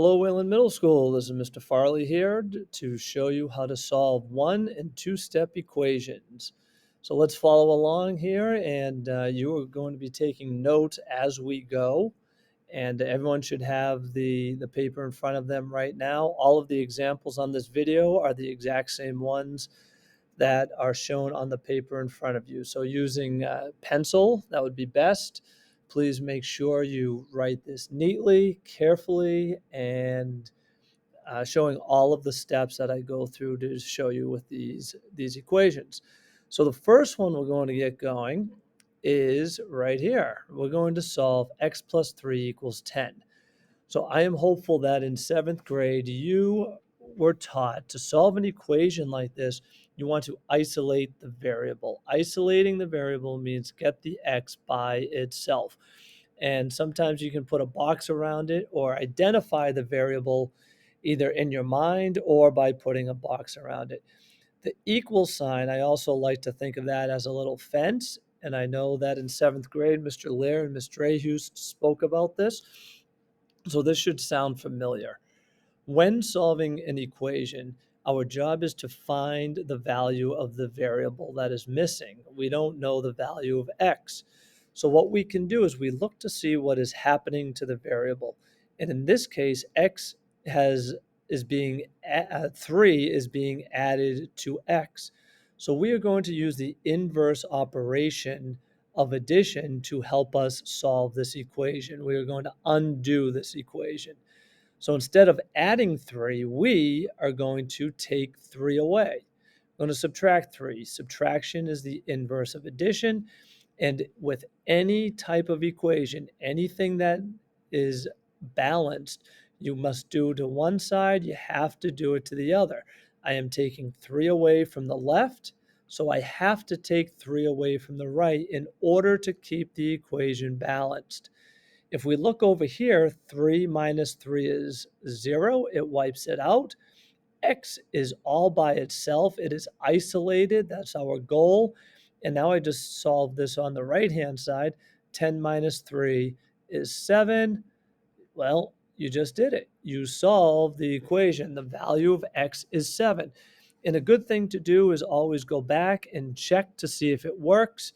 Hello, Wayland Middle School. This is Mr. Farley here to show you how to solve one and two-step equations. So let's follow along here, and you are going to be taking notes as we go. And everyone should have the paper in front of them right now. All of the examples on this video are the exact same ones that are shown on the paper in front of you. So using pencil, that would be best. Please make sure you write this neatly, carefully, and showing all of the steps that I go through to show you with these equations. So the first one we're going to get going is right here. We're going to solve x plus 3 equals 10. So I am hopeful that in 7th grade, you were taught to solve an equation like this, you want to isolate the variable. Isolating the variable means get the x by itself. And sometimes you can put a box around it or identify the variable either in your mind or by putting a box around it. The equal sign, I also like to think of that as a little fence. And I know that in 7th grade, Mr. Lear and Ms. Dreyhus spoke about this. So this should sound familiar. When solving an equation, our job is to find the value of the variable that is missing. We don't know the value of x. So what we can do is we look to see what is happening to the variable. And in this case, x is being 3 is being added to x. So we are going to use the inverse operation of addition to help us solve this equation. We are going to undo this equation. So instead of adding 3, we are going to take 3 away. We're going to subtract 3. Subtraction is the inverse of addition. And with any type of equation, anything that is balanced, you must do to one side, you have to do it to the other. I am taking 3 away from the left, so I have to take 3 away from the right in order to keep the equation balanced. If we look over here, 3 minus 3 is 0. It wipes it out. X is all by itself. It is isolated. That's our goal. And now I just solved this on the right-hand side. 10 minus 3 is 7. Well, you just did it. You solved the equation. The value of x is 7. And a good thing to do is always go back and check to see if it works.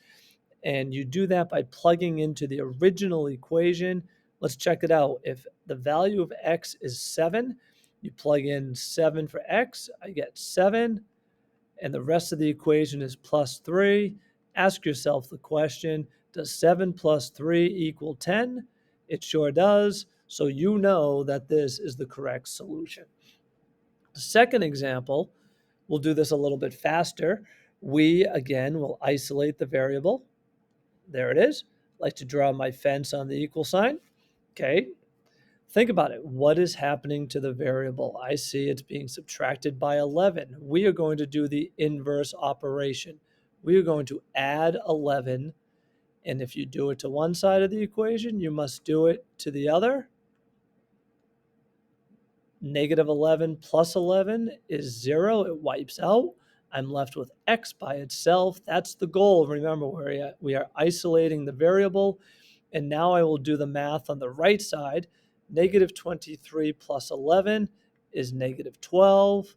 And you do that by plugging into the original equation. Let's check it out. If the value of x is 7, you plug in 7 for x, I get 7, and the rest of the equation is plus 3. Ask yourself the question, does 7 plus 3 equal 10? It sure does, so you know that this is the correct solution. The second example, we'll do this a little bit faster. We, again, will isolate the variable. There it is. I like to draw my fence on the equal sign. Okay. Think about it. What is happening to the variable? I see it's being subtracted by 11. We are going to do the inverse operation. We are going to add 11. And if you do it to one side of the equation, you must do it to the other. Negative 11 plus 11 is 0. It wipes out. I'm left with x by itself. That's the goal. Remember, we are isolating the variable. And now I will do the math on the right side. Negative 23 plus 11 is negative 12.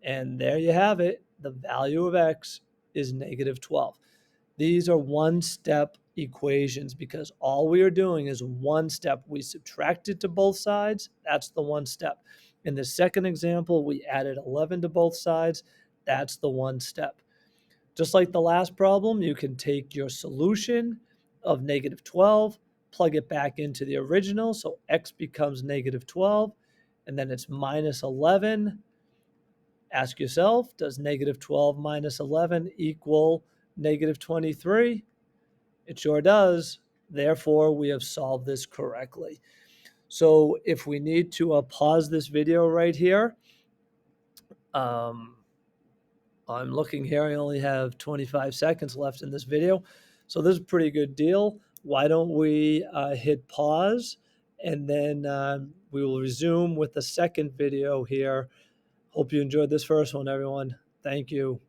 And there you have it. The value of x is negative 12. These are one-step equations because all we are doing is one step. We subtracted to both sides. That's the one step. In the second example, we added 11 to both sides. That's the one step. Just like the last problem, you can take your solution of negative 12, plug it back into the original, so x becomes negative 12, and then it's minus 11. Ask yourself, does negative 12 minus 11 equal negative 23? It sure does. Therefore, we have solved this correctly. So if we need to pause this video right here, I'm looking here, I only have 25 seconds left in this video. So this is a pretty good deal. Why don't we hit pause and then we will resume with the second video here. Hope you enjoyed this first one, everyone. Thank you.